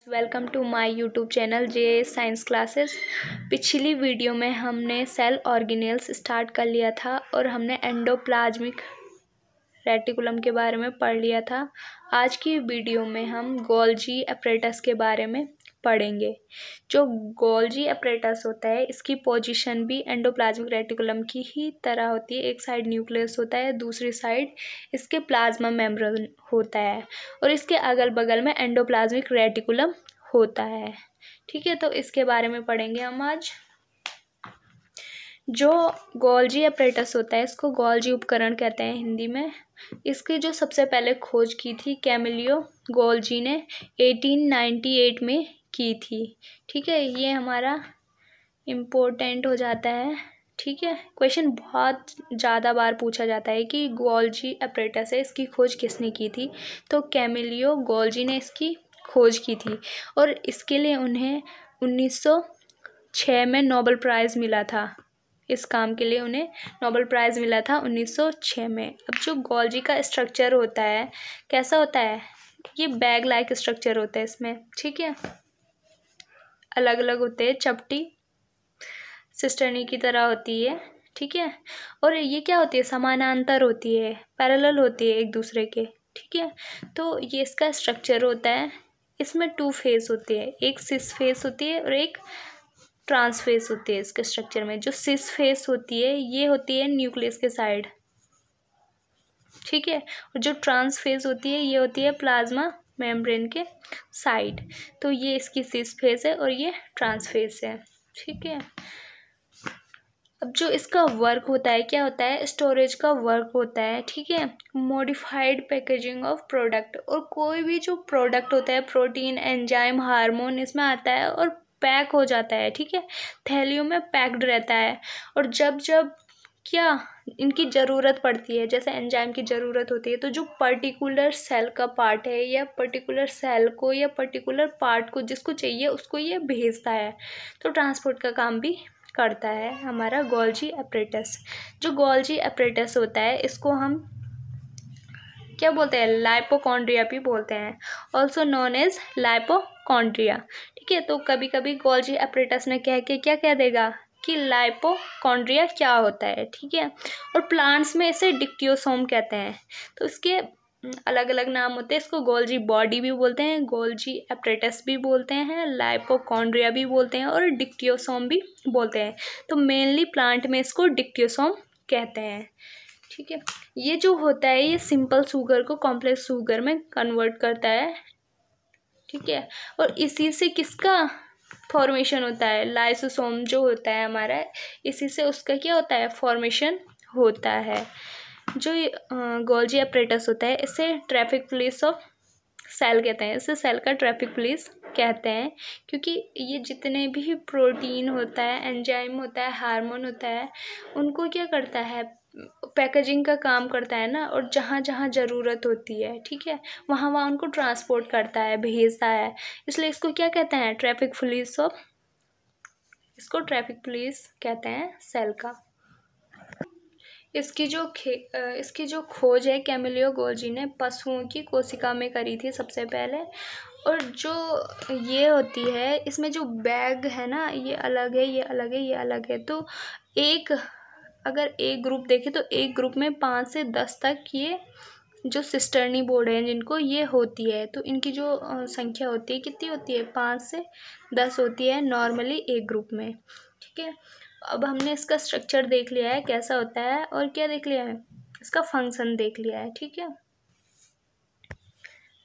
Welcome to my YouTube channel J science classes. पिछली video में हमने सेल ऑर्गेनेल्स स्टार्ट कर लिया था और हमने एंडोप्लाज्मिक रेटिकुलम के बारे में पढ़ लिया था। आज की वीडियो में हम गोल्जी एपरेटस के बारे में पढ़ेंगे। जो गोल्जी एपरेटस होता है इसकी पोजीशन भी एंडोप्लाज्मिक रेटिकुलम की ही तरह होती है। एक साइड न्यूक्लियस होता है, दूसरी साइड इसके प्लाज्मा मेम्ब्रेन होता है और इसके अगल बगल में एंडोप्लाज्मिक रेटिकुलम होता है। ठीक है, तो इसके बारे में पढ़ेंगे हम आज। जो गोल्जी एपरेटस होता है इसको गोल्जी उपकरण कहते हैं हिंदी में। इसकी जो सबसे पहले खोज की थी कैमिलियो गोल्जी ने 1898 में की थी। ठीक है, ये हमारा इम्पोर्टेंट हो जाता है। ठीक है, क्वेश्चन बहुत ज़्यादा बार पूछा जाता है कि गोल्जी एपरेटस है, इसकी खोज किसने की थी। तो कैमिलियो गोल्जी ने इसकी खोज की थी और इसके लिए उन्हें 1906 में नोबेल प्राइज़ मिला था। इस काम के लिए उन्हें नोबेल प्राइज़ मिला था 1906 में। अब जो गोल्जी का स्ट्रक्चर होता है कैसा होता है, ये बैग लाइक स्ट्रक्चर होता है इसमें। ठीक है, अलग अलग होते हैं, चपटी सिस्टर्नी की तरह होती है। ठीक है, और ये क्या होती है, समानांतर होती है, पैरेलल होती है एक दूसरे के। ठीक है, तो ये इसका स्ट्रक्चर होता है। इसमें 2 फेस होते हैं, एक सिस फेस होती है और एक ट्रांस फेस होती है। इसके स्ट्रक्चर में जो सिस फेस होती है ये होती है न्यूक्लियस के साइड। ठीक है, और जो ट्रांस फेस होती है ये होती है प्लाज्मा मेम्ब्रेन के साइड। तो ये इसकी सिस फेस है और ये ट्रांस फेस है। ठीक है, अब जो इसका वर्क होता है क्या होता है, स्टोरेज का वर्क होता है। ठीक है, मॉडिफाइड पैकेजिंग ऑफ प्रोडक्ट, और कोई भी जो प्रोडक्ट होता है, प्रोटीन, एंजाइम, हार्मोन इसमें आता है और पैक हो जाता है। ठीक है, थैलियों में पैक्ड रहता है और जब जब क्या इनकी ज़रूरत पड़ती है, जैसे एंजाइम की ज़रूरत होती है, तो जो पर्टिकुलर सेल का पार्ट है या पर्टिकुलर सेल को या पर्टिकुलर पार्ट को जिसको चाहिए उसको ये भेजता है। तो ट्रांसपोर्ट का काम भी करता है हमारा गोल्जी एपरेटस। जो गोल्जी एपरेटस होता है इसको हम क्या बोलते हैं, लाइपोकॉन्ड्रिया भी बोलते हैं, ऑल्सो नोन एज लाइपोकॉन्ड्रिया। ठीक है, तो कभी कभी गोल्जी एपरेटस ने कह के क्या कह देगा कि लाइपोकॉन्ड्रिया क्या होता है। ठीक है, और प्लांट्स में इसे डिक्टियोसोम कहते हैं। तो इसके अलग अलग नाम होते हैं, इसको गोल्जी बॉडी भी बोलते हैं, गोल्जी एपरेटस भी बोलते हैं, लाइपोकॉन्ड्रिया भी बोलते हैं और डिक्टियोसोम भी बोलते हैं। तो मेनली प्लांट में इसको डिक्टियोसोम कहते हैं। ठीक है, ये जो होता है ये सिंपल शुगर को कॉम्प्लेक्स शुगर में कन्वर्ट करता है। ठीक है, और इसी से किसका फॉर्मेशन होता है, लाइसोसोम जो होता है हमारा, इसी से उसका क्या होता है, फॉर्मेशन होता है। जो गोल्जी एपरेटस होता है इसे ट्रैफिक पुलिस ऑफ सेल कहते हैं, इसे सेल का ट्रैफिक पुलिस कहते हैं, क्योंकि ये जितने भी प्रोटीन होता है, एंजाइम होता है, हार्मोन होता है, उनको क्या करता है, पैकेजिंग का काम करता है ना, और जहाँ जहाँ ज़रूरत होती है, ठीक है, वहाँ वहाँ उनको ट्रांसपोर्ट करता है, भेजता है। इसलिए इसको क्या कहते हैं, ट्रैफिक पुलिस ऑफ, इसको ट्रैफिक पुलिस कहते हैं सेल का। इसकी जो खोज है कैमिलियो गोल्जी ने पशुओं की कोशिका में करी थी सबसे पहले। और जो ये होती है इसमें जो बैग है ना, ये अलग है, ये अलग है, ये अलग है। तो अगर एक ग्रुप देखे तो एक ग्रुप में 5 से 10 तक ये जो सिस्टर्नी बोर्ड है जिनको ये होती है, तो इनकी जो संख्या होती है कितनी होती है, 5 से 10 होती है नॉर्मली एक ग्रुप में। ठीक है, अब हमने इसका स्ट्रक्चर देख लिया है कैसा होता है, और क्या देख लिया है, इसका फंक्शन देख लिया है। ठीक है,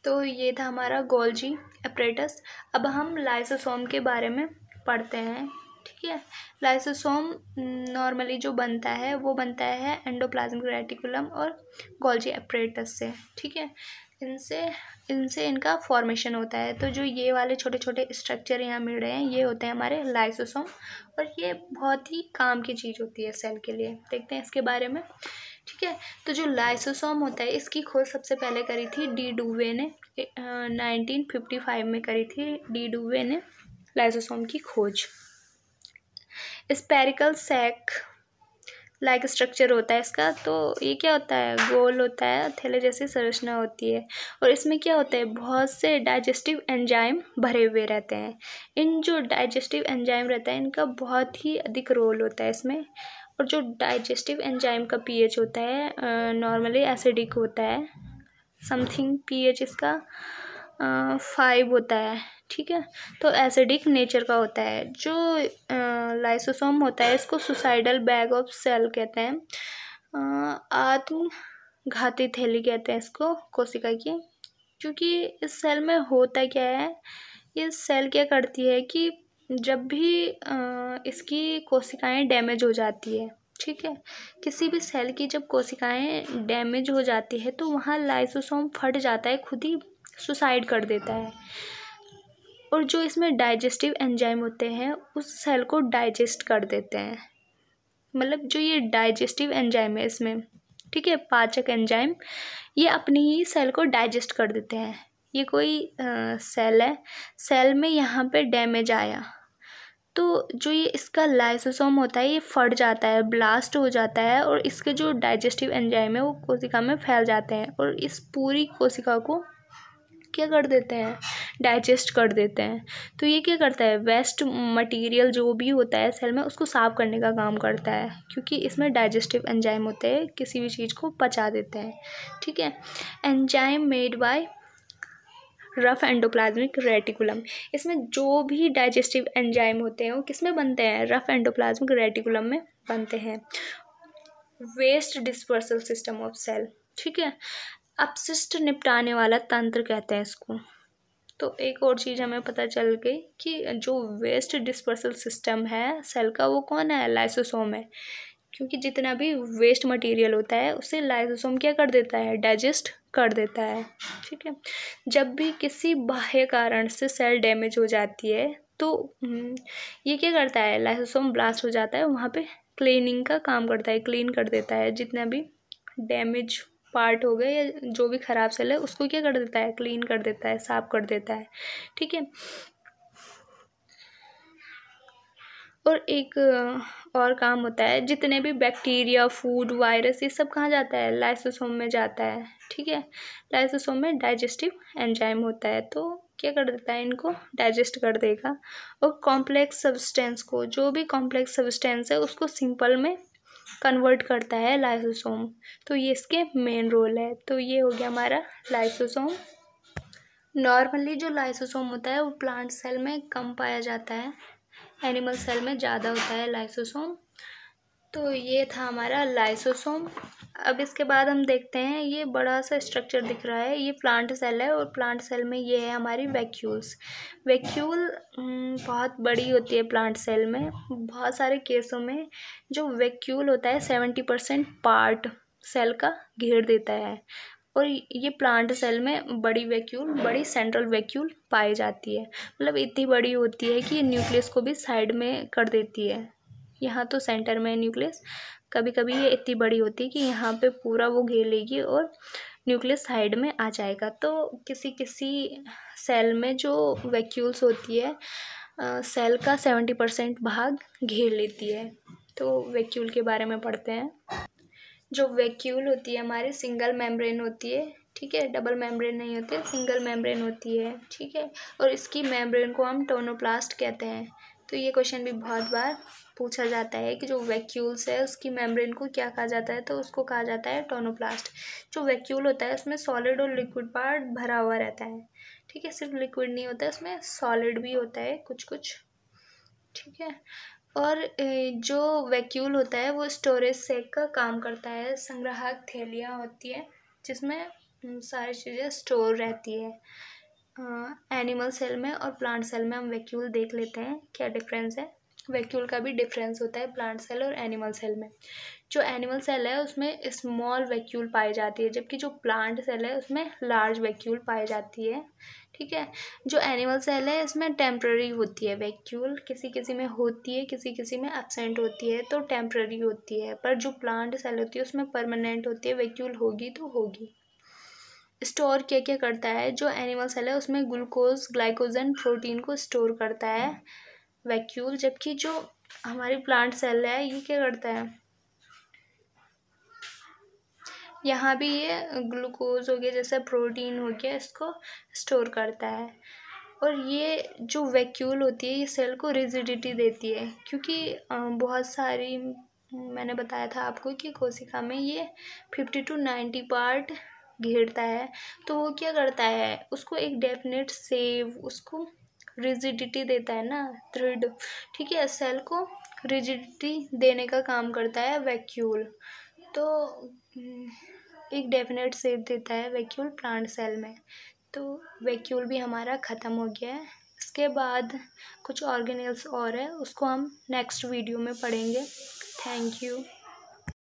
तो ये था हमारा गोल्जी एपरेटस। अब हम लाइसोसोम के बारे में पढ़ते हैं। ठीक है, लाइसोसोम नॉर्मली जो बनता है वो बनता है एंडोप्लाज्मिक रेटिकुलम और गोल्जी एपरेटस से। ठीक है, इनसे इनका फॉर्मेशन होता है। तो जो ये वाले छोटे छोटे स्ट्रक्चर यहाँ मिल रहे हैं ये होते हैं हमारे लाइसोसोम, और ये बहुत ही काम की चीज़ होती है सेल के लिए। देखते हैं इसके बारे में। ठीक है, तो जो लाइसोसोम होता है इसकी खोज सबसे पहले करी थी डी डुवे ने, 1955 में करी थी डी डुवे ने लाइसोसोम की खोज। स्पेरिकल सैक लाइक स्ट्रक्चर होता है इसका। तो ये क्या होता है, गोल होता है, थैले जैसी संरचना होती है। और इसमें क्या होता है, बहुत से डाइजेस्टिव एंजाइम भरे हुए रहते हैं। इन जो डाइजेस्टिव एंजाइम रहता है इनका बहुत ही अधिक रोल होता है इसमें। और जो डाइजेस्टिव एंजाइम का पीएच होता है नॉर्मली एसिडिक होता है, समथिंग पीएच इसका 5 होता है, ठीक है। तो एसिडिक नेचर का होता है। जो लाइसोसोम होता है इसको सुसाइडल बैग ऑफ सेल कहते हैं, आत्मघाती थैली कहते हैं इसको कोशिका की। क्योंकि इस सेल में होता क्या है, ये सेल क्या करती है कि जब भी इसकी कोशिकाएं डैमेज हो जाती है, ठीक है, किसी भी सेल की जब कोशिकाएं डैमेज हो जाती है तो वहाँ लाइसोसोम फट जाता है, खुद ही सुसाइड कर देता है। और जो इसमें डाइजेस्टिव एंजाइम होते हैं उस सेल को डाइजेस्ट कर देते हैं। मतलब जो ये डाइजेस्टिव एंजाइम है इसमें, ठीक है, पाचक एंजाइम, ये अपनी ही सेल को डाइजेस्ट कर देते हैं। ये कोई सेल है, सेल में यहाँ पे डैमेज आया तो जो ये इसका लाइसोसोम होता है ये फट जाता है, ब्लास्ट हो जाता है, और इसके जो डाइजेस्टिव एंजाइम है वो कोशिका में फैल जाते हैं और इस पूरी कोशिका को क्या कर देते हैं, डाइजेस्ट कर देते हैं। तो ये क्या करता है, वेस्ट मटेरियल जो भी होता है सेल में उसको साफ करने का काम करता है, क्योंकि इसमें डाइजेस्टिव एंजाइम होते हैं, किसी भी चीज़ को पचा देते हैं, ठीक है। Enzyme made by rough endoplasmic reticulum, इसमें जो भी डाइजेस्टिव एंजाइम होते हैं वो किस में बनते हैं, रफ एंडोप्लाज्मिक रेटिकुलम में बनते हैं। Waste dispersal system of cell, ठीक है, अपशिष्ट निपटाने वाला तंत्र कहते हैं इसको। तो एक और चीज़ हमें पता चल गई कि जो वेस्ट डिस्पर्सल सिस्टम है सेल का वो कौन है, लाइसोसोम है। क्योंकि जितना भी वेस्ट मटेरियल होता है उसे लाइसोसोम क्या कर देता है, डाइजेस्ट कर देता है, ठीक है। जब भी किसी बाह्य कारण से सेल डैमेज हो जाती है तो ये क्या करता है, लाइसोसोम ब्लास्ट हो जाता है, वहाँ पे क्लीनिंग का काम करता है, क्लीन कर देता है जितना भी डैमेज पार्ट हो गए या जो भी ख़राब सेल है उसको क्या कर देता है, क्लीन कर देता है, साफ कर देता है, ठीक है। और एक और काम होता है, जितने भी बैक्टीरिया, फूड, वायरस, ये सब कहाँ जाता है, लाइसोसोम में जाता है, ठीक है। लाइसोसोम में डाइजेस्टिव एंजाइम होता है तो क्या कर देता है, इनको डाइजेस्ट कर देगा। और कॉम्प्लेक्स सब्सटेंस को, जो भी कॉम्प्लेक्स सब्सटेंस है उसको सिंपल में कन्वर्ट करता है लाइसोसोम। तो ये इसके मेन रोल है। तो ये हो गया हमारा लाइसोसोम। नॉर्मली जो लाइसोसोम होता है वो प्लांट सेल में कम पाया जाता है, एनिमल सेल में ज़्यादा होता है लाइसोसोम। तो ये था हमारा लाइसोसोम। अब इसके बाद हम देखते हैं, ये बड़ा सा स्ट्रक्चर दिख रहा है, ये प्लांट सेल है और प्लांट सेल में ये है हमारी वैक्यूल्स। वैक्यूल बहुत बड़ी होती है प्लांट सेल में। बहुत सारे केसों में जो वैक्यूल होता है 70% पार्ट सेल का घेर देता है। और ये प्लांट सेल में बड़ी सेंट्रल वैक्यूल पाई जाती है। मतलब इतनी बड़ी होती है कि न्यूक्लियस को भी साइड में कर देती है। यहाँ तो सेंटर में न्यूक्लियस, कभी कभी ये इतनी बड़ी होती है कि यहाँ पे पूरा वो घेर लेगी और न्यूक्लियस साइड में आ जाएगा। तो किसी किसी सेल में जो वैक्यूल्स होती है सेल का 70% भाग घेर लेती है। तो वैक्यूल के बारे में पढ़ते हैं। जो वैक्यूल होती है हमारी सिंगल मेम्ब्रेन होती है, ठीक है, डबल मेम्ब्रेन नहीं होती है, सिंगल मेम्ब्रेन होती है, ठीक है। और इसकी मेम्ब्रेन को हम टोनोप्लास्ट कहते हैं। तो ये क्वेश्चन भी बहुत बार पूछा जाता है कि जो वैक्यूल्स है उसकी मेम्ब्रेन को क्या कहा जाता है, तो उसको कहा जाता है टोनोप्लास्ट। जो वैक्यूल होता है उसमें सॉलिड और लिक्विड पार्ट भरा हुआ रहता है, ठीक है, सिर्फ लिक्विड नहीं होता है, उसमें सॉलिड भी होता है कुछ कुछ, ठीक है। और जो वैक्यूल होता है वो स्टोरेज सैक का काम करता है। संग्राहक थैलियाँ होती है जिसमें सारी चीज़ें स्टोर रहती है। एनिमल सेल में और प्लांट सेल में हम वैक्यूल देख लेते हैं क्या डिफरेंस है। वैक्यूल का भी डिफरेंस होता है प्लांट सेल और एनिमल सेल में। जो एनिमल सेल है उसमें स्मॉल वैक्यूल पाई जाती है, जबकि जो प्लांट सेल है उसमें लार्ज वैक्यूल पाई जाती है, ठीक है। जो एनिमल सेल है इसमें टेम्प्ररी होती है वैक्यूल, किसी किसी में होती है, किसी किसी में एब्सेंट होती है, तो टेम्प्ररी होती है। पर जो प्लांट सेल होती है उसमें परमानेंट होती है, वैक्यूल होगी तो होगी। स्टोर क्या क्या करता है, जो एनिमल सेल है उसमें ग्लूकोज, ग्लाइकोजन, प्रोटीन को स्टोर करता है वैक्यूल, जबकि जो हमारी प्लांट सेल है ये क्या करता है, यहाँ भी ये ग्लूकोज हो गया, जैसे प्रोटीन हो गया, इसको स्टोर करता है। और ये जो वैक्यूल होती है ये सेल को रिजिडिटी देती है, क्योंकि बहुत सारी मैंने बताया था आपको कि कोशिका में ये 50 to 90 पार्ट घेरता है। तो वो क्या करता है, उसको एक डेफिनेट सेव, उसको रिजिडिटी देता है ना, दृढ़, ठीक है, सेल को रिजिडिटी देने का काम करता है वैक्यूल। तो एक डेफिनेट शेप देता है वैक्यूल प्लांट सेल में। तो वैक्यूल भी हमारा ख़त्म हो गया है। इसके बाद कुछ ऑर्गेनेल्स और है, उसको हम नेक्स्ट वीडियो में पढ़ेंगे। Thank you.